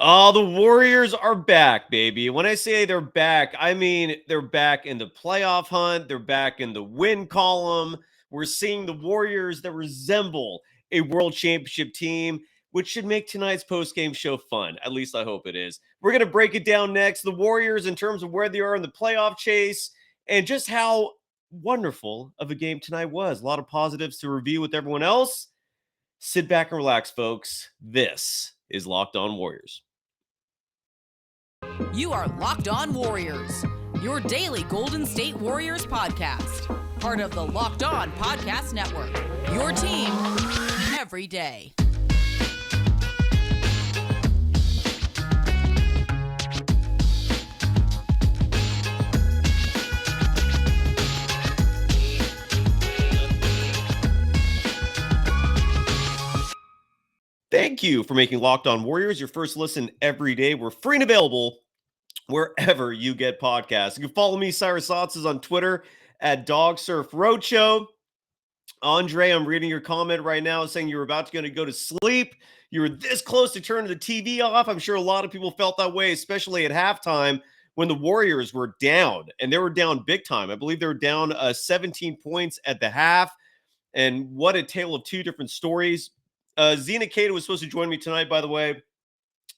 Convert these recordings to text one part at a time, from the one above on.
Oh, the Warriors are back, baby. When I say they're back, I mean they're back in the playoff hunt. They're back in the win column. We're seeing the Warriors that resemble a world championship team, which should make tonight's post-game show fun. At least I hope it is. We're going to break it down next. The Warriors in terms of where they are in the playoff chase and just how wonderful of a game tonight was. A lot of positives to review with everyone else. Sit back and relax, folks. This is Locked On Warriors. You are Locked On Warriors, your daily Golden State Warriors podcast. Part of the Locked On Podcast Network, your team every day. Thank you for making Locked On Warriors your first listen every day. We're free and available wherever you get podcasts. You can follow me, Cyrus Saatsaz, on Twitter at Dog Surf Roadshow. Andre, I'm reading your comment right now saying you were about to go to sleep. You were this close to turning the TV off. I'm sure a lot of people felt that way, especially at halftime when the Warriors were down, and they were down big time. I believe they were down 17 points at the half, and what a tale of two different stories. Zena Cato was supposed to join me tonight, by the way.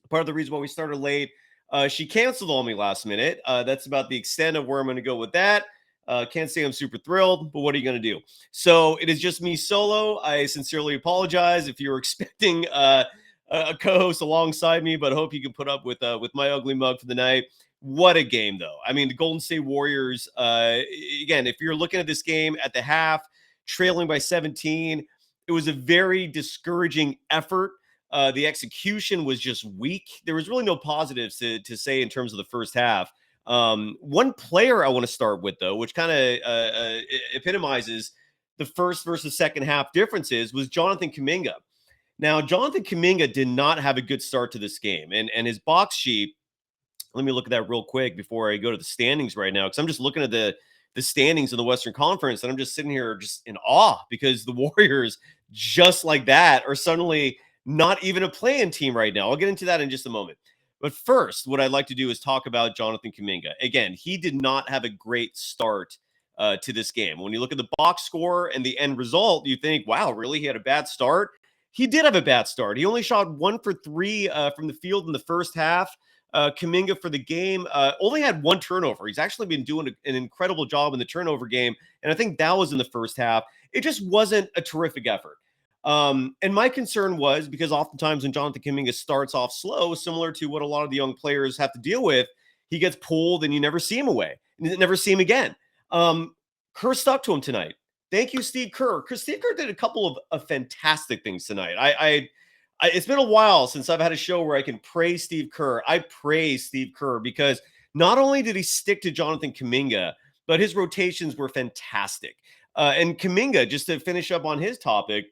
Part of the reason why we started late. She canceled on me last minute. That's about the extent of where I'm going to go with that. Can't say I'm super thrilled, but what are you going to do? So it is just me solo. I sincerely apologize if you're expecting a co-host alongside me, but I hope you can put up with my ugly mug for the night. What a game, though. I mean, the Golden State Warriors, again, if you're looking at this game at the half, trailing by 17, it was a very discouraging effort. The execution was just weak. There was really no positives to say in terms of the first half. One player I want to start with, though, which kind of epitomizes the first versus second half differences, was Jonathan Kuminga. Now, Jonathan Kuminga did not have a good start to this game. And his box sheet, let me look at that real quick before I go to the standings right now, because I'm just looking at the standings in the Western Conference, and I'm just sitting here just in awe because the Warriors, just like that, are suddenly not even a play-in team right now. I'll get into that in just a moment. But first, what I'd like to do is talk about Jonathan Kuminga. Again, he did not have a great start to this game. When you look at the box score and the end result, you think, wow, really? He had a bad start? He did have a bad start. He only shot 1 for 3 from the field in the first half. Kuminga for the game only had 1 turnover. He's actually been doing an incredible job in the turnover game, and I think that was in the first half. It just wasn't a terrific effort. And my concern was because oftentimes when Jonathan Kuminga starts off slow, similar to what a lot of the young players have to deal with, he gets pulled and you never see him away. And you never see him again. Kerr stuck to him tonight. Thank you, Steve Kerr. Steve Kerr did a couple of fantastic things tonight. It's been a while since I've had a show where I can praise Steve Kerr. I praise Steve Kerr because not only did he stick to Jonathan Kuminga, but his rotations were fantastic. And Kuminga, just to finish up on his topic,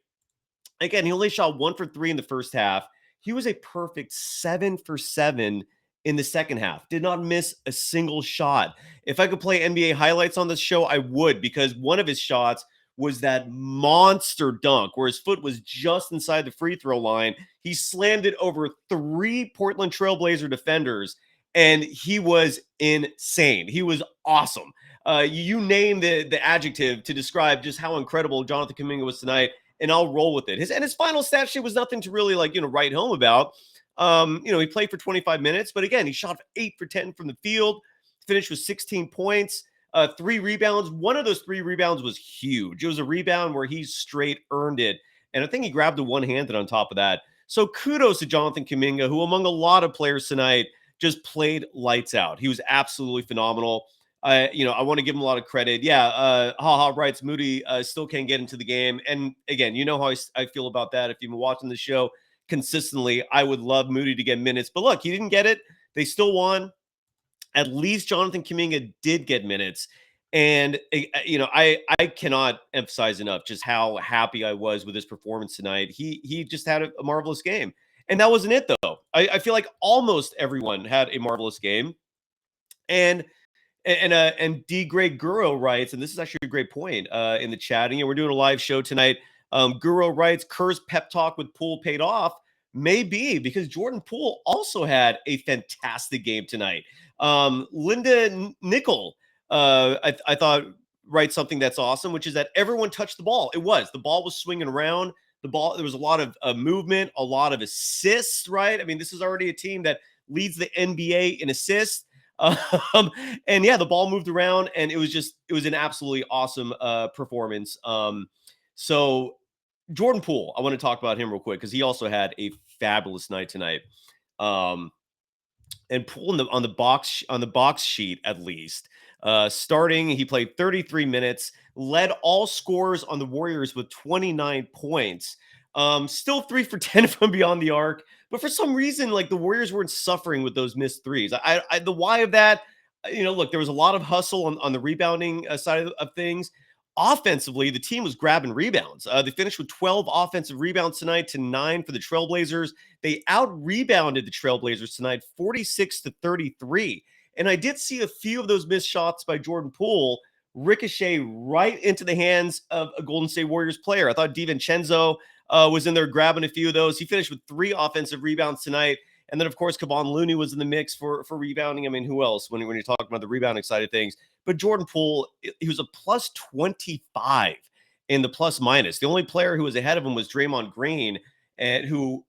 again, he only shot 1 for 3 in the first half. He was a perfect 7 for 7 in the second half. Did not miss a single shot. If I could play NBA highlights on this show, I would, because one of his shots was that monster dunk where his foot was just inside the free throw line. He slammed it over 3 Portland Trail Blazer defenders, and he was insane. He was awesome. You name the adjective to describe just how incredible Jonathan Kuminga was tonight, and I'll roll with it. His final stat sheet was nothing to really write home about. He played for 25 minutes, but again, he shot 8 for 10 from the field, finished with 16 points, 3 rebounds. One of those 3 rebounds was huge. It was a rebound where he straight earned it, and I think he grabbed a one-handed on top of that. So kudos to Jonathan Kuminga, who among a lot of players tonight just played lights out. He was absolutely phenomenal. I want to give him a lot of credit. Yeah, haha writes Moody still can't get into the game. And again, you know how I feel about that. If you've been watching the show consistently, I would love Moody to get minutes. But look, he didn't get it. They still won. At least Jonathan Kuminga did get minutes. And, I cannot emphasize enough just how happy I was with his performance tonight. He just had a marvelous game. And that wasn't it, though. I feel like almost everyone had a marvelous game. And D. Greg Guro writes, and this is actually a great point in the chat. And, we're doing a live show tonight. Guro writes, Kerr's pep talk with Poole paid off. Maybe, because Jordan Poole also had a fantastic game tonight. Linda Nickel, I thought, writes something that's awesome, which is that everyone touched the ball. The ball was swinging around. There was a lot of movement, a lot of assists, right? I mean, this is already a team that leads the NBA in assists. And yeah, the ball moved around, and it was an absolutely awesome performance. So Jordan Poole, I want to talk about him real quick because he also had a fabulous night tonight. And Poole on the box sheet, at least, starting, he played 33 minutes, led all scorers on the Warriors with 29 points. Still 3 for 10 from beyond the arc, but for some reason, like, the Warriors weren't suffering with those missed threes. The why of that, look, there was a lot of hustle on the rebounding side of things. Offensively, the team was grabbing rebounds. They finished with 12 offensive rebounds tonight to 9 for the Trailblazers. They out-rebounded the Trailblazers tonight, 46-33. And I did see a few of those missed shots by Jordan Poole ricochet right into the hands of a Golden State Warriors player. I thought DiVincenzo was in there grabbing a few of those. He finished with 3 offensive rebounds tonight. And then, of course, Looney was in the mix for rebounding. I mean, who else when you're talking about the rebounding side of things? But Jordan Poole, he was a plus 25 in the plus minus. The only player who was ahead of him was Draymond Green, and who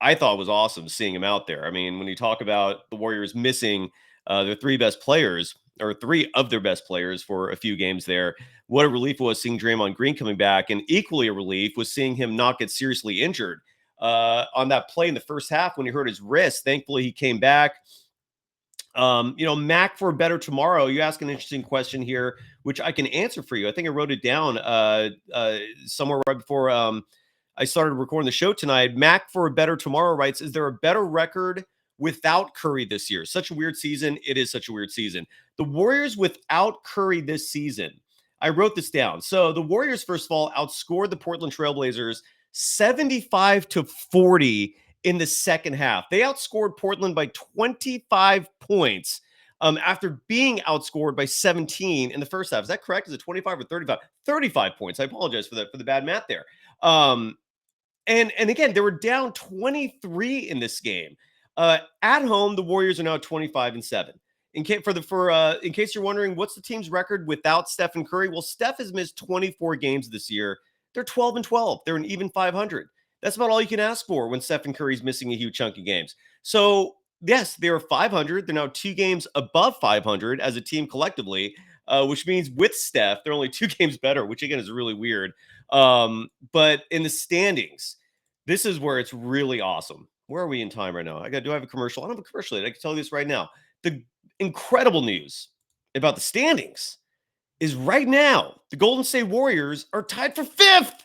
I thought was awesome seeing him out there. I mean, when you talk about the Warriors missing their 3 best players, or 3 of their best players for a few games there, what a relief it was seeing Draymond Green coming back. And equally a relief was seeing him not get seriously injured on that play in the first half when he hurt his wrist. Thankfully, he came back. Mac for a better tomorrow. You ask an interesting question here, which I can answer for you. I think I wrote it down somewhere right before I started recording the show tonight. Mac for a better tomorrow writes, is there a better record without Curry this year? Such a weird season. It is such a weird season. The Warriors without Curry this season. I wrote this down. So the Warriors, first of all, outscored the Portland Trail Blazers 75-40 in the second half. They outscored Portland by 25 points after being outscored by 17 in the first half. Is that correct? Is it 25 or 35? 35 points. I apologize for the bad math there. And again, they were down 23 in this game. At home, the Warriors are now 25-7. In case you're wondering, what's the team's record without Steph and Curry? Well, Steph has missed 24 games this year. They're 12-12. They're an even 500. That's about all you can ask for when Stephen Curry's missing a huge chunk of games. So, yes, they're 500. They're now 2 games above 500 as a team collectively, which means with Steph, they're only 2 games better, which, again, is really weird. But in the standings, this is where it's really awesome. Where are we in time right now? Do I have a commercial? I don't have a commercial yet. I can tell you this right now. The incredible news about the standings is right now, the Golden State Warriors are tied for 5th.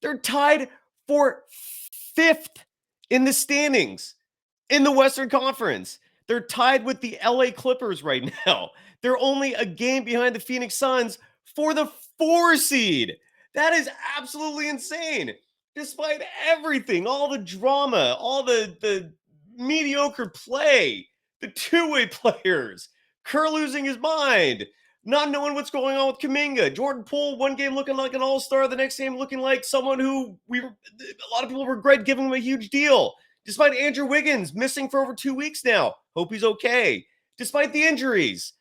They're tied for 5th in the standings in the Western Conference. They're tied with the LA Clippers right now. They're only a game behind the Phoenix Suns for the 4 seed. That is absolutely insane. Despite everything, all the drama, all the mediocre play, the two-way players, Kerr losing his mind, not knowing what's going on with Kuminga, Jordan Poole, one game looking like an all-star, the next game looking like someone who a lot of people regret giving him a huge deal. Despite Andrew Wiggins missing for over 2 weeks now. Hope he's okay. Despite the injuries,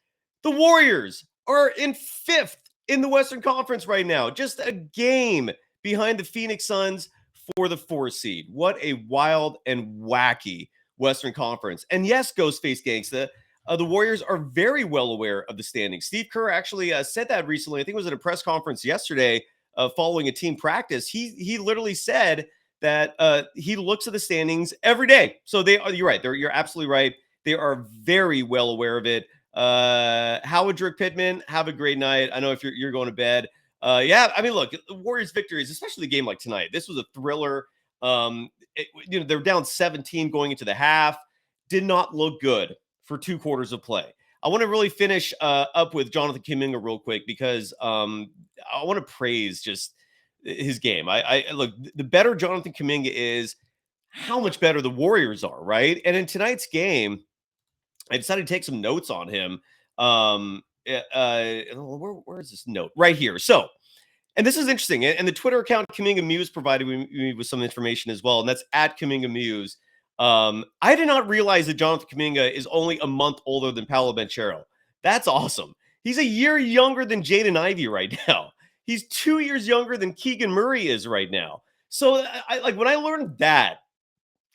the Warriors are in 5th in the Western Conference right now. Just a game behind the Phoenix Suns for the 4 seed. What a wild and wacky Western Conference. And yes, Ghostface Gangsta, the Warriors are very well aware of the standings. Steve Kerr actually said that recently. I think it was at a press conference yesterday following a team practice. He literally said that he looks at the standings every day. So you're right. You're absolutely right. They are very well aware of it. Howard Drick Pittman, have a great night. I know if you're going to bed. Yeah, I mean, look, the Warriors victories, especially the game like tonight. This was a thriller. They're down 17 going into the half. Did not look good for 2 quarters of play. I want to really finish up with Jonathan Kuminga real quick because I want to praise just his game. I look, the better Jonathan Kuminga is, how much better the Warriors are, right? And in tonight's game, I decided to take some notes on him. Where is this note? Right here. So And this is interesting. And the Twitter account Kuminga Muse provided me with some information as well. And that's at Kuminga Muse. I did not realize that Jonathan Kuminga is only a month older than Paolo Banchero. That's awesome. He's a year younger than Jaden Ivey right now. He's 2 years younger than Keegan Murray is right now. So I like when I learned that,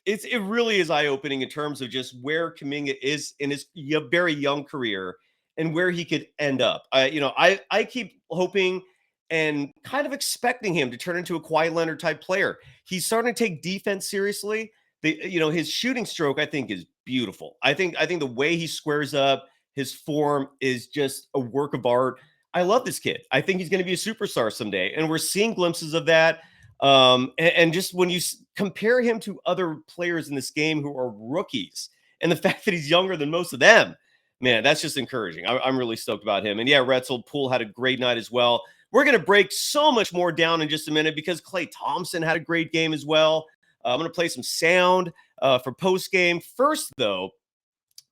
it really is eye-opening in terms of just where Kuminga is in his very young career and where he could end up. I keep hoping and kind of expecting him to turn into a Kawhi Leonard type player. He's starting to take defense seriously. His shooting stroke, I think, is beautiful. I think the way he squares up, his form is just a work of art. I love this kid. I think he's going to be a superstar someday, and we're seeing glimpses of that. And just when you compare him to other players in this game who are rookies, and the fact that he's younger than most of them, man, that's just encouraging. I'm really stoked about him. And yeah, Retzel Poole had a great night as well. We're going to break so much more down in just a minute because Klay Thompson had a great game as well. I'm going to play some sound for post game. First, though,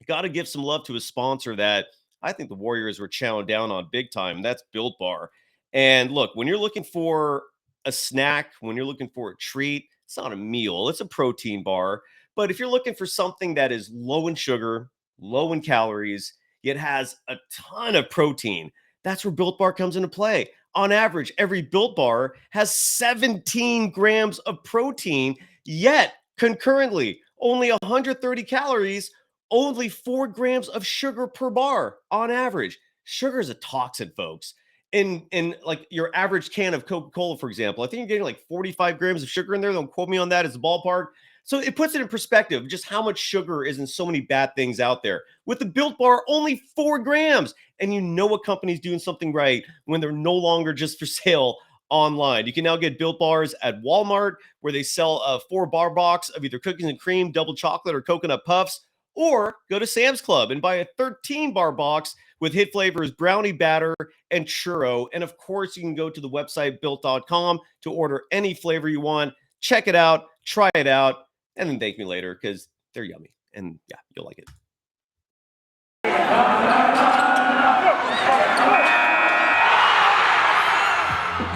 got to give some love to a sponsor that I think the Warriors were chowing down on big time. That's Built Bar. And look, when you're looking for a snack, when you're looking for a treat, it's not a meal, it's a protein bar. But if you're looking for something that is low in sugar, low in calories, yet has a ton of protein, that's where Built Bar comes into play. On average, every Built Bar has 17 grams of protein, yet concurrently, only 130 calories, only 4 grams of sugar per bar on average. Sugar is a toxin, folks. In like your average can of Coca-Cola, for example, I think you're getting like 45 grams of sugar in there. Don't quote me on that as a ballpark. So it puts it in perspective just how much sugar is in so many bad things out there. With the Built Bar, only 4 grams. And you know a company's doing something right when they're no longer just for sale online. You can now get Built Bars at Walmart, where they sell a 4-bar box of either cookies and cream, double chocolate, or coconut puffs. Or go to Sam's Club and buy a 13-bar box with hit flavors brownie batter and churro. And of course, you can go to the website built.com to order any flavor you want. Check it out, try it out, and then thank me later because they're yummy. And yeah, you'll like it.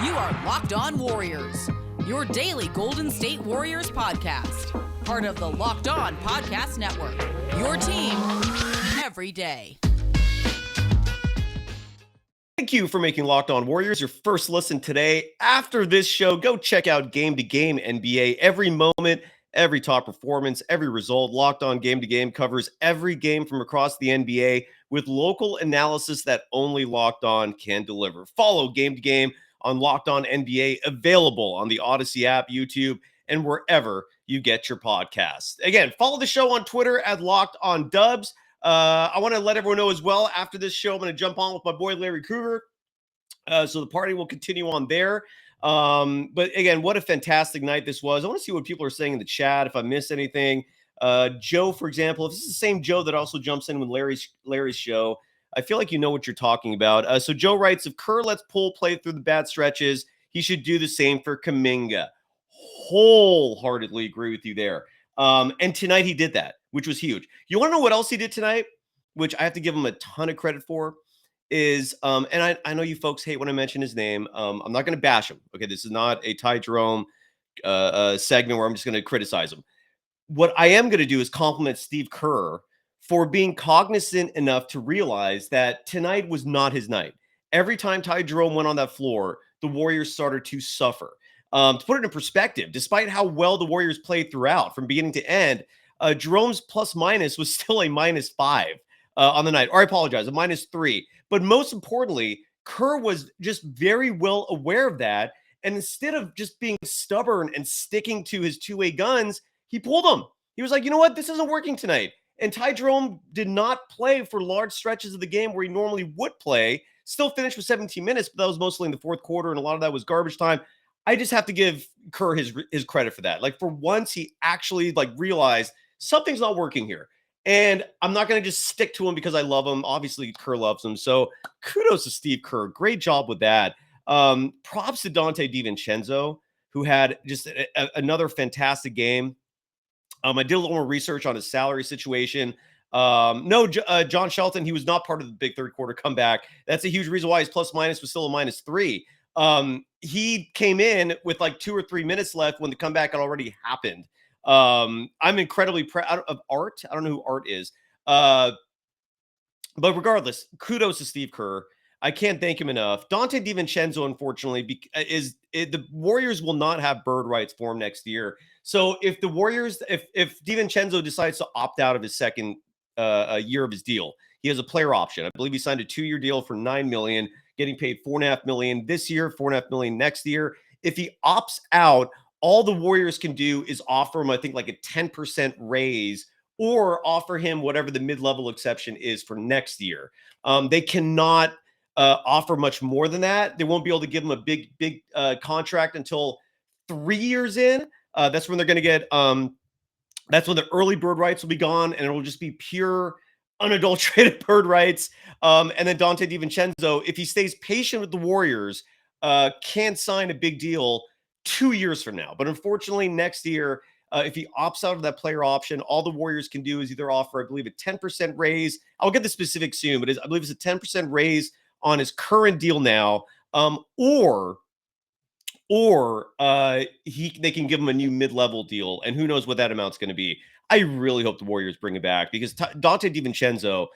You are Locked On Warriors, your daily Golden State Warriors podcast. Part of the Locked On Podcast Network, your team every day. Thank you for making Locked On Warriors your first listen today. After this show, go check out Game to Game NBA. Every moment, every top performance, every result. Locked On Game to Game covers every game from across the NBA with local analysis that only Locked On can deliver. Follow Game to Game on Locked On NBA, available on the Odyssey app, YouTube, and wherever you get your podcasts. Again, follow the show on Twitter at Locked On Dubs. I want to let everyone know as well, after this show, I'm going to jump on with my boy Larry Kruger. So the party will continue on there. But again, what a fantastic night this was. I want to see what people are saying in the chat, if I missed anything. Joe, for example, if this is the same Joe that also jumps in with Larry's show, I feel like you know what you're talking about. So Joe writes, if Kerr lets Poole play through the bad stretches, he should do the same for Kuminga. Wholeheartedly agree with you there. And tonight he did that, which was huge. You want to know what else he did tonight, which I have to give him a ton of credit for, is, and I know you folks hate when I mention his name. I'm not going to bash him. Okay, this is not a Ty Jerome segment where I'm just going to criticize him. What I am going to do is compliment Steve Kerr for being cognizant enough to realize that tonight was not his night. Every time Ty Jerome went on that floor, the Warriors started to suffer. To put it in perspective, despite how well the Warriors played throughout from beginning to end, Jerome's plus minus was still a -5 on the night. Or I apologize, a -3. But most importantly, Kerr was just very well aware of that. And instead of just being stubborn and sticking to his two-way guns, he pulled them. He was like, you know what? This isn't working tonight. And Ty Jerome did not play for large stretches of the game where he normally would play. Still finished with 17 minutes, but that was mostly in the fourth quarter, and a lot of that was garbage time. I just have to give Kerr his credit for that. Like, for once, he actually realized something's not working here. And I'm not going to just stick to him because I love him. Obviously, Kerr loves him. So kudos to Steve Kerr. Great job with that. Props to DiVincenzo, who had just another fantastic game. I did a little more research on his salary situation. John Shelton, he was not part of the big third quarter comeback. That's a huge reason why his plus minus was still a -3. He came in with like 2 or 3 minutes left when the comeback had already happened. I'm incredibly proud of Art. I don't know who Art is. But regardless, kudos to Steve Kerr. I can't thank him enough. Donte DiVincenzo, unfortunately, the Warriors will not have bird rights for him next year. So if the Warriors, if DiVincenzo decides to opt out of his second year of his deal, he has a player option. I believe he signed a 2-year deal for $9 million, getting paid $4.5 million this year, $4.5 million next year. If he opts out, all the Warriors can do is offer him, I think, like a 10% raise, or offer him whatever the mid-level exception is for next year. They cannot offer much more than that. They won't be able to give him a big contract until 3 years in. That's when they're going to get. That's when the early bird rights will be gone, and it will just be pure, unadulterated bird rights. And then Donte DiVincenzo, if he stays patient with the Warriors, can sign a big deal 2 years from now. But unfortunately, next year, if he opts out of that player option, all the Warriors can do is either offer, I believe, a 10% raise. I'll get the specifics soon, but I believe it's a 10% raise on his current deal now, or they can give him a new mid-level deal, and who knows what that amount's going to be. I really hope the Warriors bring it back, because Donte DiVincenzo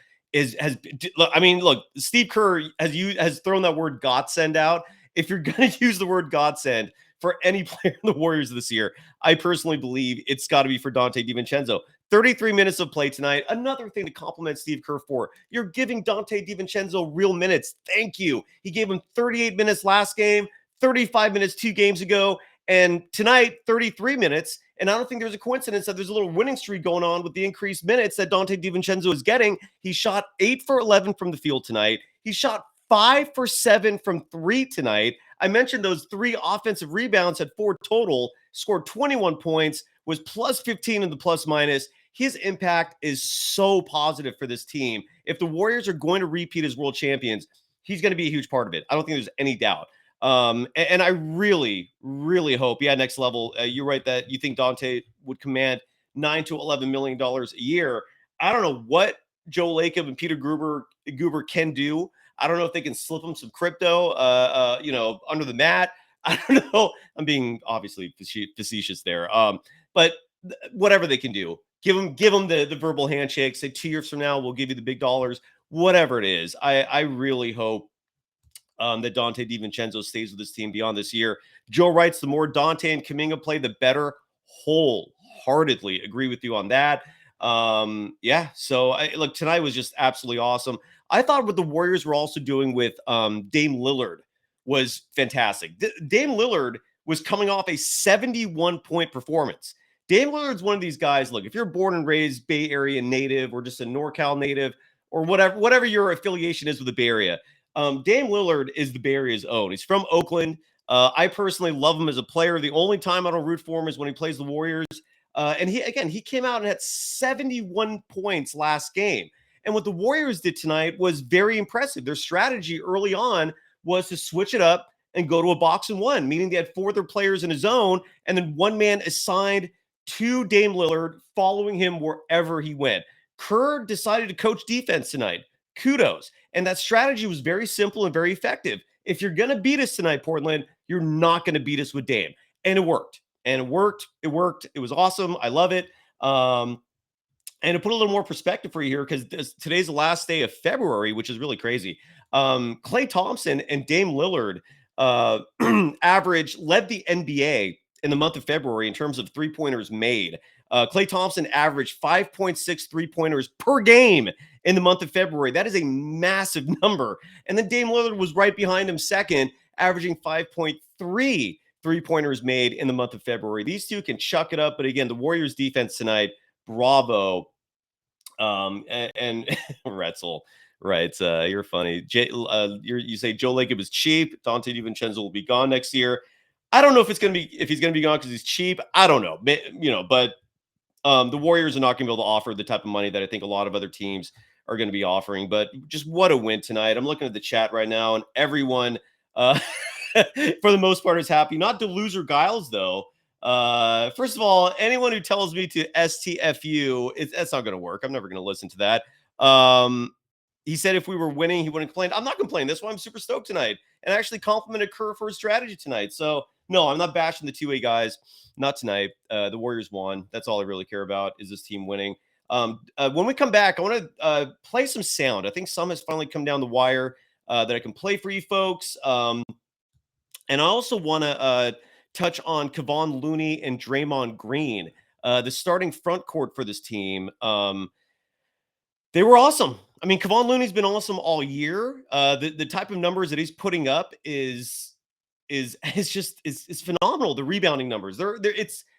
look, Steve Kerr has thrown that word godsend out. If you're going to use the word godsend for any player in the Warriors this year, I personally believe it's got to be for Donte DiVincenzo. 33 minutes of play tonight. Another thing to compliment Steve Kerr for. You're giving Donte DiVincenzo real minutes. Thank you. He gave him 38 minutes last game, 35 minutes 2 games ago, and tonight 33 minutes. And I don't think there's a coincidence that there's a little winning streak going on with the increased minutes that Donte DiVincenzo is getting. He shot 8 for 11 from the field tonight. He shot 5 for 7 from 3 tonight. I mentioned those 3 offensive rebounds, had 4 total, scored 21 points, was plus 15 in the plus minus. His impact is so positive for this team. If the Warriors are going to repeat as world champions, he's going to be a huge part of it. I don't think there's any doubt. And I really, really hope, next level. You're right that you think Donte would command $9 to $11 million a year. I don't know what Joe Lacob and Peter Guber can do. I don't know if they can slip him some crypto, under the mat. I don't know. I'm being obviously facetious there. But whatever they can do, give them the verbal handshake. Say 2 years from now, we'll give you the big dollars. Whatever it is, I really hope that Donte DiVincenzo stays with this team beyond this year. Joe writes, the more Donte and Kuminga play, the better. Wholeheartedly agree with you on that. So look, tonight was just absolutely awesome. I thought what the Warriors were also doing with Dame Lillard was fantastic. Dame Lillard was coming off a 71-point performance. Dame Lillard's one of these guys, look, if you're born and raised Bay Area native or just a NorCal native or whatever your affiliation is with the Bay Area, Dame Lillard is the Bay Area's own. He's from Oakland. I personally love him as a player. The only time I don't root for him is when he plays the Warriors. And he came out and had 71 points last game. And what the Warriors did tonight was very impressive. Their strategy early on was to switch it up and go to a box and one, meaning they had 4 other players in his zone, and then one man assigned to Dame Lillard, following him wherever he went. Kerr decided to coach defense tonight. Kudos. And that strategy was very simple and very effective. If you're going to beat us tonight, Portland, you're not going to beat us with Dame. And it worked. And it worked. It worked. It was awesome. I love it. And to put a little more perspective for you here, because today's the last day of February, which is really crazy. Klay Thompson and Dame Lillard led the NBA in the month of February in terms of three-pointers made. Klay Thompson averaged 5.6 three-pointers per game in the month of February. That is a massive number. And then Dame Lillard was right behind him second, averaging 5.3 three-pointers made in the month of February. These two can chuck it up. But again, the Warriors defense tonight, bravo. And Retzel, right? You're funny. You say Joe Lacob is cheap. Donte DiVincenzo will be gone next year. I don't know if he's going to be gone because he's cheap. I don't know. But the Warriors are not going to be able to offer the type of money that I think a lot of other teams are going to be offering. But just what a win tonight. I'm looking at the chat right now, and everyone, for the most part, is happy. Not Deluser Giles, though. First of all, anyone who tells me to STFU, that's not going to work. I'm never going to listen to that. he said if we were winning, he wouldn't complain. I'm not complaining. That's why I'm super stoked tonight. And I actually complimented Kerr for his strategy tonight. So, no, I'm not bashing the two-way guys. Not tonight. The Warriors won. That's all I really care about is this team winning. When we come back, I want to play some sound. I think some has finally come down the wire that I can play for you folks. And I also want to touch on Kevon Looney and Draymond Green, the starting front court for this team. They were awesome. I mean, Kevon Looney's been awesome all year. The type of numbers that he's putting up is phenomenal. The rebounding numbers,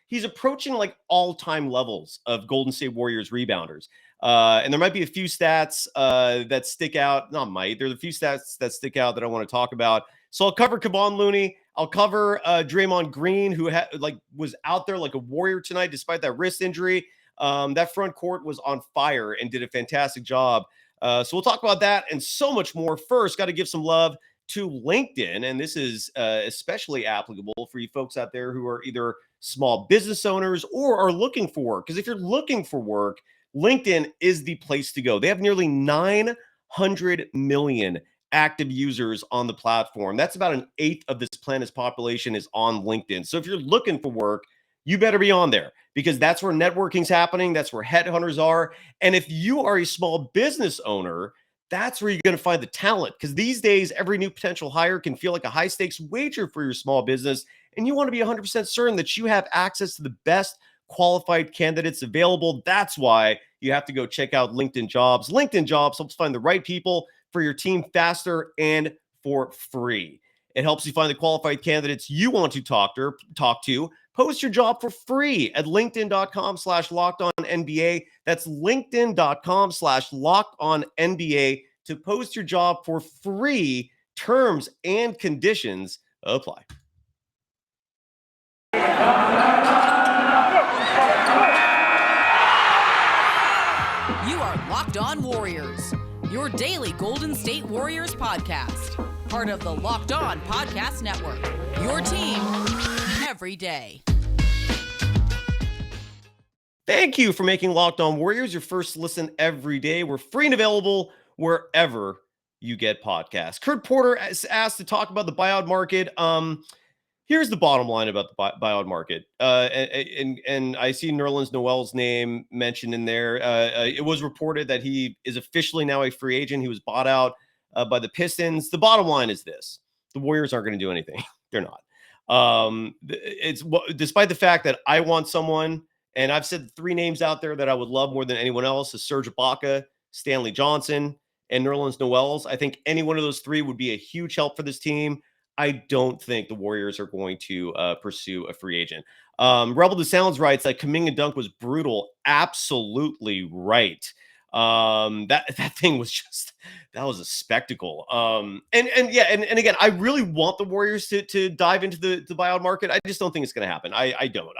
he's approaching like all-time levels of Golden State Warriors rebounders. And there might be a few stats that stick out. There's a few stats that stick out that I want to talk about. So I'll cover Kevon Looney. I'll cover Draymond Green, who was out there like a warrior tonight despite that wrist injury. That front court was on fire and did a fantastic job. So we'll talk about that and so much more. First, got to give some love to LinkedIn. And this is especially applicable for you folks out there who are either small business owners or are looking for work. Because if you're looking for work, LinkedIn is the place to go. They have nearly 900 million active users on the platform. That's about an eighth of this planet's population is on LinkedIn. So if you're looking for work, you better be on there because that's where networking's happening. That's where headhunters are. And if you are a small business owner, that's where you're going to find the talent, because these days, every new potential hire can feel like a high stakes wager for your small business. And you want to be 100% certain that you have access to the best qualified candidates available. That's why you have to go check out LinkedIn Jobs. LinkedIn Jobs helps find the right people for your team faster and for free. It helps you find the qualified candidates you want to talk to. Post your job for free at linkedin.com/lockedonnba. That's linkedin.com/lockedonnba to post your job for free. Terms and conditions apply. You are Locked On Warriors, your daily Golden State Warriors podcast. Part of the Locked On Podcast Network, your team every day. Thank you for making Locked On Warriors your first listen every day. We're free and available wherever you get podcasts. Kurt Porter is asked to talk about the buyout market. Here's the bottom line about the buyout market. And I see Nerlens Noel's name mentioned in there. It was reported that he is officially now a free agent. He was bought out by the Pistons. The bottom line is this: the Warriors aren't going to do anything. They're not. It's despite the fact that I want someone, and I've said 3 names out there that I would love more than anyone else: is Serge Ibaka, Stanley Johnson, and Nerlens Noel's. I think any one of those 3 would be a huge help for this team. I don't think the Warriors are going to pursue a free agent. Rebel the Sounds writes that Kuminga dunk was brutal. Absolutely right. That thing was that was a spectacle. And again, I really want the Warriors to dive into the buyout market. I just don't think it's going to happen. I don't.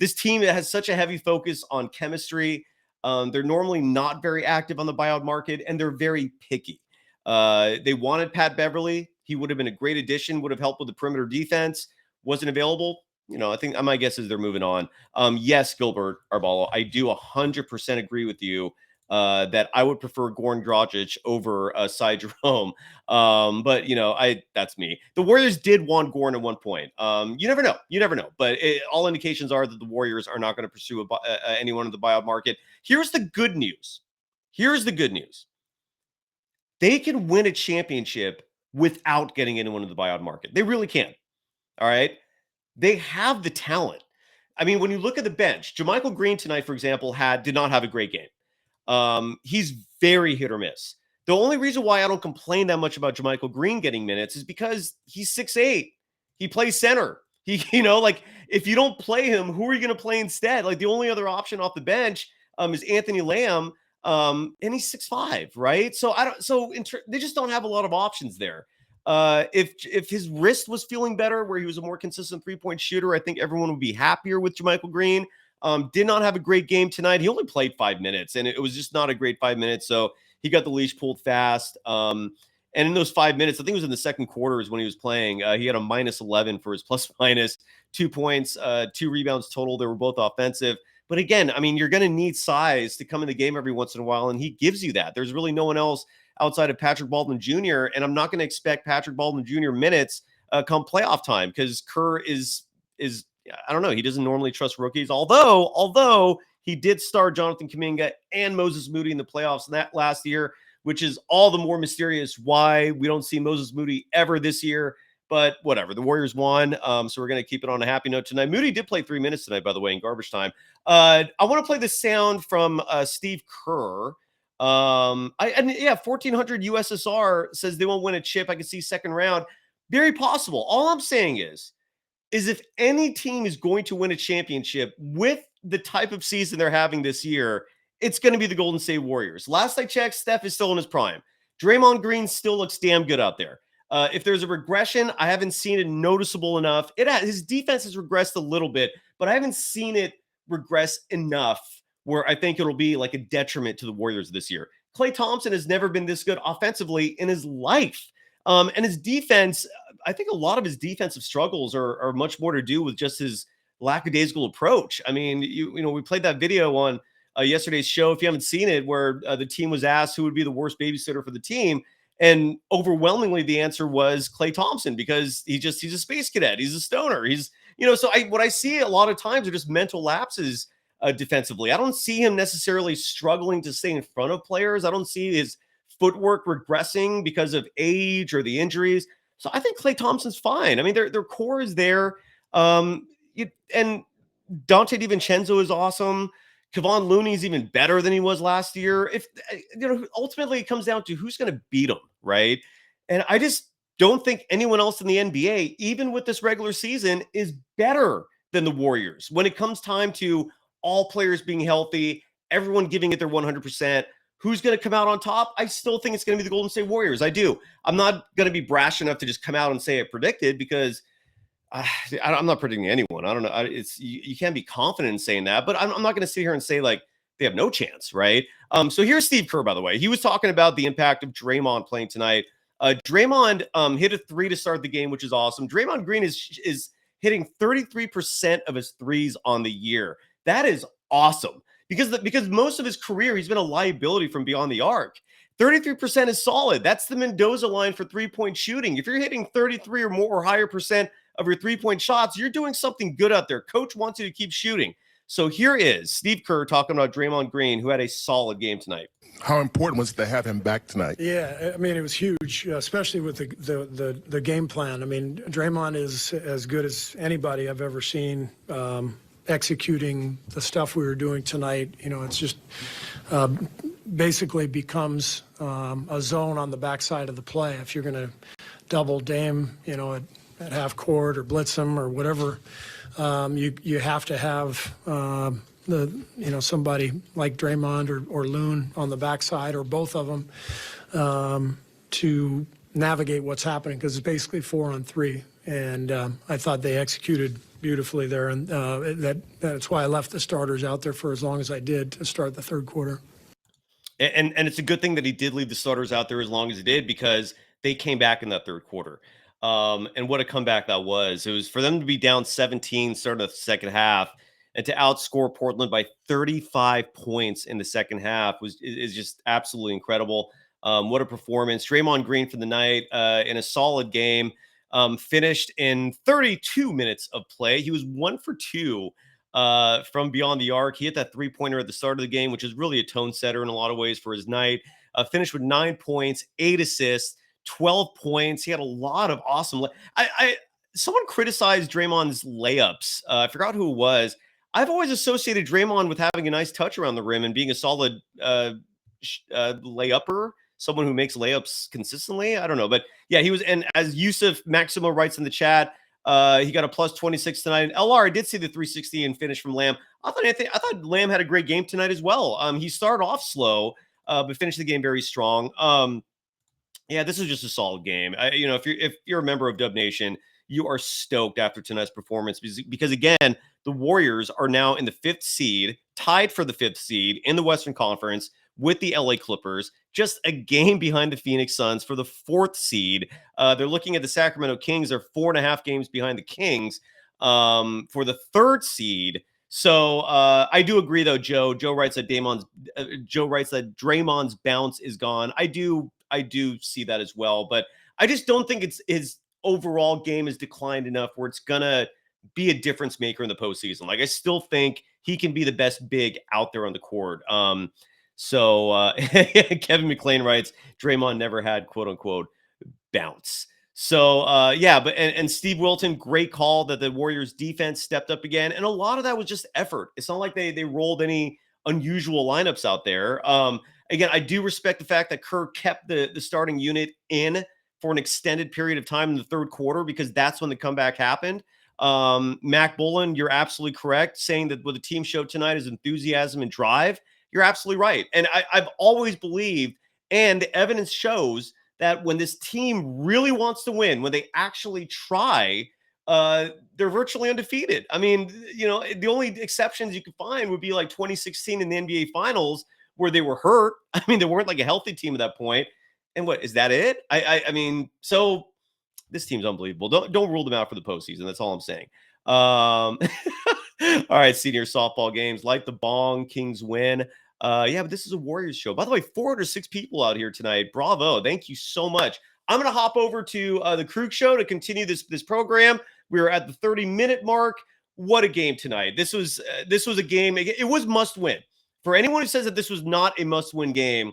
This team that has such a heavy focus on chemistry. They're normally not very active on the buyout market, and they're very picky. They wanted Pat Beverly. He would have been a great addition, would have helped with the perimeter defense. Wasn't available. I think my guess is they're moving on. Yes, Gilbert Arbalo, I do 100% agree with you that I would prefer Goran Dragic over Cy Jerome. But that's me. The Warriors did want Goran at one point. You never know. But all indications are that the Warriors are not going to pursue anyone in the buyout market. Here's the good news. They can win a championship without getting anyone in the buyout market. They really can. All right. They have the talent. I mean, when you look at the bench, JaMychal Green tonight, for example, did not have a great game. He's very hit or miss. The only reason why I don't complain that much about JaMychal Green getting minutes is because he's 6'8". He plays center. If you don't play him, who are you going to play instead? Like, the only other option off the bench is Anthony Lamb. And he's 6'5", right? So they just don't have a lot of options there. If his wrist was feeling better, where he was a more consistent 3-point shooter, I think everyone would be happier with JaMychal Green. Did not have a great game tonight. He only played 5 minutes, and it was just not a great 5 minutes. So he got the leash pulled fast. And in those 5 minutes, I think it was in the second quarter is when he was playing. He had a -11 for his plus-minus, 2 points, 2 rebounds total. They were both offensive. But again, I mean, you're going to need size to come in the game every once in a while, and he gives you that. There's really no one else outside of Patrick Baldwin Jr., and I'm not going to expect Patrick Baldwin Jr. minutes come playoff time because Kerr is I don't know. He doesn't normally trust rookies, although he did start Jonathan Kuminga and Moses Moody in the playoffs in that last year, which is all the more mysterious why we don't see Moses Moody ever this year. But whatever, the Warriors won, so we're going to keep it on a happy note tonight. Moody did play 3 minutes tonight, by the way, in garbage time. I want to play the sound from Steve Kerr. 1400 USSR says they won't win a chip. I can see second round. Very possible. All I'm saying is if any team is going to win a championship with the type of season they're having this year, it's going to be the Golden State Warriors. Last I checked, Steph is still in his prime. Draymond Green still looks damn good out there. If there's a regression, I haven't seen it noticeable enough. His defense has regressed a little bit, but I haven't seen it regress enough where I think it'll be like a detriment to the Warriors this year. Klay Thompson has never been this good offensively in his life. And his defense, I think a lot of his defensive struggles are much more to do with just his lackadaisical approach. I mean, we played that video on yesterday's show, if you haven't seen it, where the team was asked who would be the worst babysitter for the team. And overwhelmingly, the answer was Klay Thompson, because he's a space cadet. He's a stoner. What I see a lot of times are just mental lapses defensively. I don't see him necessarily struggling to stay in front of players. I don't see his footwork regressing because of age or the injuries. So I think Klay Thompson's fine. I mean, their core is there. And Dante DiVincenzo is awesome. Kevon Looney's even better than he was last year. Ultimately it comes down to who's going to beat him, right? And I just don't think anyone else in the NBA, even with this regular season, is better than the Warriors when it comes time to all players being healthy, everyone giving it their 100%. Who's going to come out on top? I still think it's going to be the Golden State Warriors. I do. I'm not going to be brash enough to just come out and say I predicted, because I'm not predicting anyone. I don't know. You can't be confident in saying that, but I'm not going to sit here and say like they have no chance, right? So here's Steve Kerr, by the way. He was talking about the impact of Draymond playing tonight. Draymond hit a 3 to start the game, which is awesome. Draymond Green is hitting 33% of his threes on the year. That is awesome. Because most of his career, he's been a liability from beyond the arc. 33% is solid. That's the Mendoza line for three-point shooting. If you're hitting 33 or more or higher percent of your three-point shots, you're doing something good out there. Coach wants you to keep shooting. So here is Steve Kerr talking about Draymond Green, who had a solid game tonight. How important was it to have him back tonight? Yeah, I mean, it was huge, especially with the game plan. I mean, Draymond is as good as anybody I've ever seen. Executing the stuff we were doing tonight, it's just basically becomes a zone on the backside of the play. If you're going to double Dame, at half court or blitz him or whatever, you have to have somebody like Draymond or Loon on the backside, or both of them, to navigate what's happening, because it's basically 4-on-3. And I thought they executed beautifully there, and that's why I left the starters out there for as long as I did to start the third quarter. And it's a good thing that he did leave the starters out there as long as he did, because they came back in that third quarter. And what a comeback that was. It was for them to be down 17 starting the second half and to outscore Portland by 35 points in the second half is just absolutely incredible. What a performance. Draymond Green for the night in a solid game. Finished in 32 minutes of play. He was 1 for 2 from beyond the arc. He hit that three-pointer at the start of the game, which is really a tone setter in a lot of ways for his night. Finished with 9 points, 8 assists, 12 points. He had a lot of awesome. Someone criticized Draymond's layups. I forgot who it was. I've always associated Draymond with having a nice touch around the rim and being a solid layupper. Someone who makes layups consistently. I don't know, but yeah, he was. And as Yusuf Maximo writes in the chat, he got a plus 26 tonight. And LR, I did see the 360 and finish from Lamb. I thought Lamb had a great game tonight as well. He started off slow, but finished the game very strong. Yeah, this is just a solid game. If you're a member of Dub Nation, you are stoked after tonight's performance because again, the Warriors are now in the 5th seed, tied for the 5th seed in the Western Conference with the LA Clippers, just a game behind the Phoenix Suns for the 4th seed. They're looking at the Sacramento Kings. They're 4.5 games behind the Kings for the 3rd seed. So I do agree, though, Joe. Joe writes that Draymond's bounce is gone. I do I do see that as well, but I just don't think his overall game has declined enough where it's gonna be a difference maker in the postseason. Like I still think he can be the best big out there on the court. Kevin McLean writes, Draymond never had quote unquote bounce. So and Steve Wilton, great call that the Warriors defense stepped up again. And a lot of that was just effort. It's not like they rolled any unusual lineups out there. Again, I do respect the fact that Kerr kept the starting unit in for an extended period of time in the third quarter, because that's when the comeback happened. Mac Bullen, you're absolutely correct, saying that what the team showed tonight is enthusiasm and drive. You're absolutely right. And I've always believed, and the evidence shows, that when this team really wants to win, when they actually try, they're virtually undefeated. I mean, the only exceptions you could find would be like 2016 in the NBA Finals, where they were hurt. I mean, they weren't like a healthy team at that point. And what is that it? I mean, so this team's unbelievable. Don't rule them out for the postseason. That's all I'm saying. All right, senior softball games, like the bong, Kings win. But this is a Warriors show. By the way, 406 people out here tonight. Bravo. Thank you so much. I'm going to hop over to the Krug show to continue this program. We're at the 30-minute mark. What a game tonight. This was a game. It was must win. For anyone who says that this was not a must win game,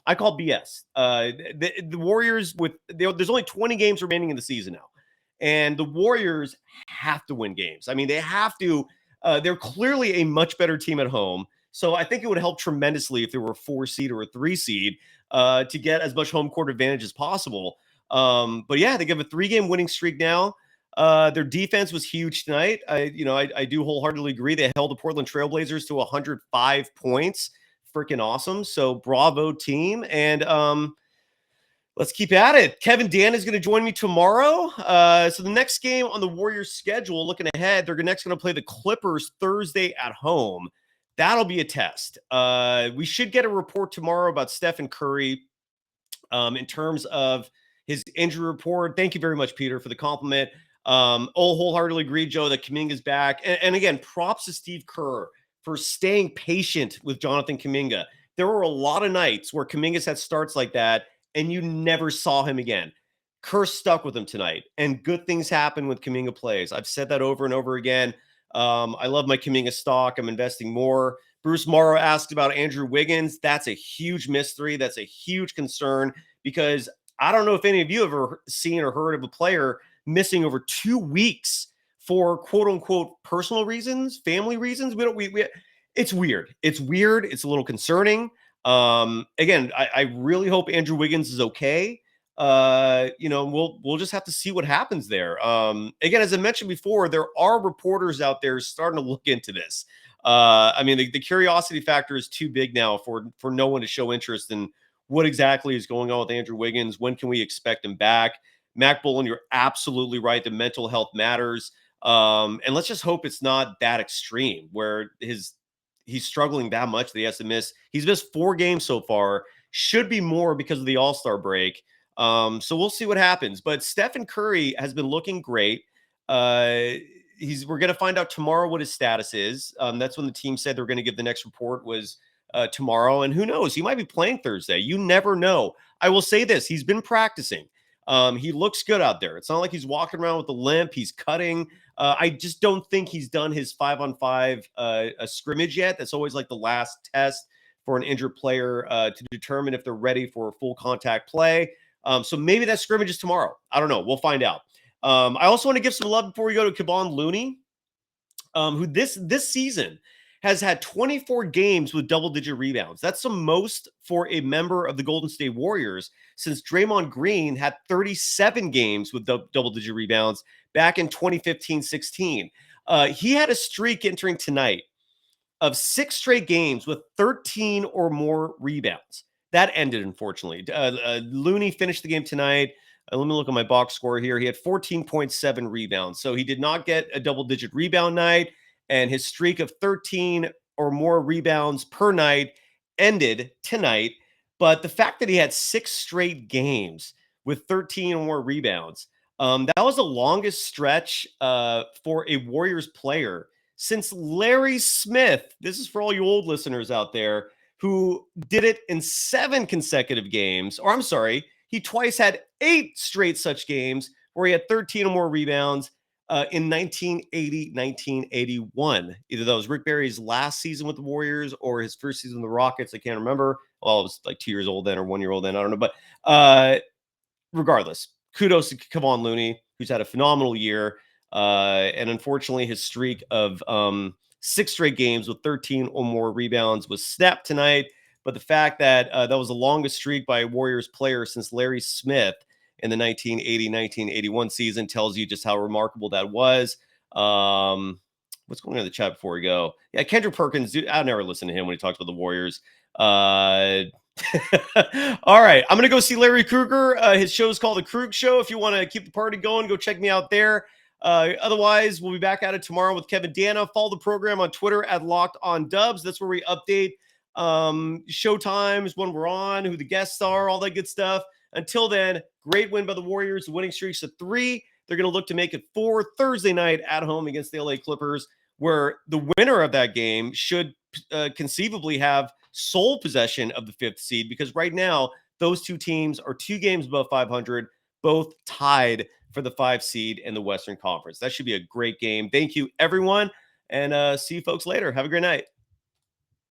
I call BS. The Warriors, there's only 20 games remaining in the season now, and the Warriors have to win games. I mean, they have to. They're clearly a much better team at home. So I think it would help tremendously if there were a 4 seed or a 3 seed to get as much home court advantage as possible. They have a 3-game winning streak now. Their defense was huge tonight. I do wholeheartedly agree. They held the Portland Trail Blazers to 105 points. Freaking awesome. So bravo team. And let's keep at it. Kevin Dan is going to join me tomorrow. So the next game on the Warriors schedule, looking ahead, they're next going to play the Clippers Thursday at home. That'll be a test. We should get a report tomorrow about Steph Curry in terms of his injury report. Thank you very much, Peter, for the compliment. Wholeheartedly agree, Joe, that Kuminga's back. And again, props to Steve Kerr for staying patient with Jonathan Kuminga. There were a lot of nights where Kuminga's had starts like that, and you never saw him again. Kerr stuck with him tonight, and good things happen when Kuminga plays. I've said that over and over again. I love my Kuminga stock. I'm investing more. Bruce Morrow asked about Andrew Wiggins. That's a huge mystery. That's a huge concern, because I don't know if any of you have ever seen or heard of a player missing over 2 weeks for quote unquote personal reasons, family reasons. It's weird. It's weird. It's a little concerning. Again, I really hope Andrew Wiggins is okay. We'll just have to see what happens there. Again, as I mentioned before, there are reporters out there starting to look into this. The curiosity factor is too big now for no one to show interest in what exactly is going on with Andrew Wiggins. When can we expect him back? Mac Bullen, you're absolutely right. The mental health matters. And let's just hope it's not that extreme where he's struggling that much that he has to miss. He's missed 4 games so far. Should be more because of the All-Star break. So we'll see what happens. But Stephen Curry has been looking great. We're going to find out tomorrow what his status is. That's when the team said they're going to give the next report was tomorrow. And who knows? He might be playing Thursday. You never know. I will say this. He's been practicing. He looks good out there. It's not like he's walking around with a limp. He's cutting. I just don't think he's done his 5-on-5 a scrimmage yet. That's always like the last test for an injured player to determine if they're ready for a full contact play. So maybe that scrimmage is tomorrow. I don't know. We'll find out. I also want to give some love before we go to Kevon Looney, who this season has had 24 games with double-digit rebounds. That's the most for a member of the Golden State Warriors since Draymond Green had 37 games with double-digit rebounds back in 2015-16. He had a streak entering tonight of 6 straight games with 13 or more rebounds. That ended, unfortunately. Looney finished the game tonight. Let me look at my box score here. He had 14.7 rebounds. So he did not get a double-digit rebound night, and his streak of 13 or more rebounds per night ended tonight. But the fact that he had 6 straight games with 13 or more rebounds, that was the longest stretch for a Warriors player since Larry Smith. This is for all you old listeners out there who did it in 7 consecutive games, or I'm sorry, he twice had 8 straight such games where he had 13 or more rebounds in 1980, 1981. Either that was Rick Barry's last season with the Warriors or his first season with the Rockets. I can't remember. Well, I was like 2 years old then or 1 year old then. I don't know. But regardless, kudos to Kevon Looney, who's had a phenomenal year. And unfortunately, his streak of 6 straight games with 13 or more rebounds was snapped tonight. But the fact that that was the longest streak by a Warriors player since Larry Smith in the 1980-1981 season tells you just how remarkable that was. What's going on in the chat before we go? Yeah, Kendrick Perkins, dude, I never listen to him when he talks about the Warriors. All right, I'm going to go see Larry Krueger. His show is called The Krug Show. If you want to keep the party going, go check me out there. Otherwise, we'll be back at it tomorrow with Kevin Dana. Follow the program on Twitter at Locked On Dubs. That's where we update show times, when we're on, who the guests are, all that good stuff. Until then, great win by the Warriors. The winning streak's at 3. They're going to look to make it 4 Thursday night at home against the LA Clippers, where the winner of that game should conceivably have sole possession of the 5th seed, because right now those 2 teams are 2 games above 500, both tied for the 5 seed in the Western Conference. That should be a great game. Thank you, everyone, and see you folks later. Have a great night.